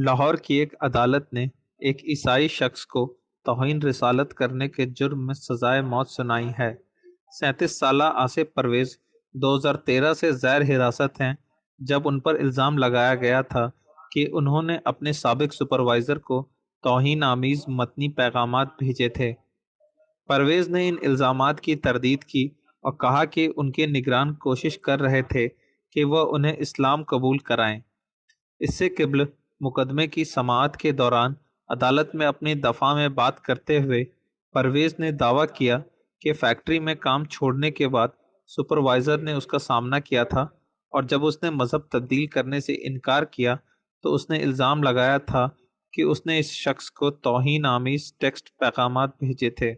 لاہور کی ایک عدالت نے ایک عیسائی شخص کو توہین رسالت کرنے کے جرم میں سزائے موت سنائی ہے۔ 37 سالہ آصف پرویز 2013 سے زیر حراست ہیں، جب ان پر الزام لگایا گیا تھا کہ انہوں نے اپنے سابق سپروائزر کو توہین آمیز متنی پیغامات بھیجے تھے۔ پرویز نے ان الزامات کی تردید کی اور کہا کہ ان کے نگران کوشش کر رہے تھے کہ وہ انہیں اسلام قبول کرائیں۔ اس سے قبل مقدمے کی سماعت کے دوران عدالت میں اپنی دفاع میں بات کرتے ہوئے پرویز نے دعویٰ کیا کہ فیکٹری میں کام چھوڑنے کے بعد سپروائزر نے اس کا سامنا کیا تھا اور جب اس نے مذہب تبدیل کرنے سے انکار کیا تو اس نے الزام لگایا تھا کہ اس نے اس شخص کو توہین آمیز ٹیکسٹ پیغامات بھیجے تھے۔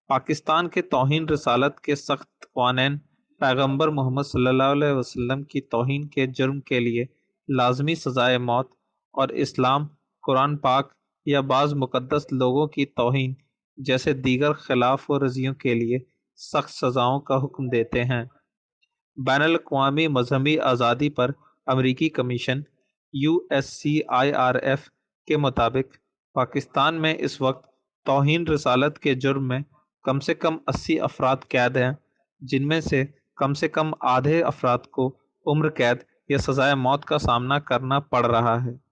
پاکستان کے توہین رسالت کے سخت قوانین پیغمبر محمد صلی اللہ علیہ وسلم کی توہین کے جرم کے لیے لازمی سزائے موت اور اسلام، قرآن پاک یا بعض مقدس لوگوں کی توہین جیسے دیگر خلاف ورزیوں کے لیے سخت سزاؤں کا حکم دیتے ہیں۔ بین الاقوامی مذہبی آزادی پر امریکی کمیشن USCIRF کے مطابق پاکستان میں اس وقت توہین رسالت کے جرم میں کم سے کم 80 افراد قید ہیں، جن میں سے کم آدھے افراد کو عمر قید یا سزائے موت کا سامنا کرنا پڑ رہا ہے۔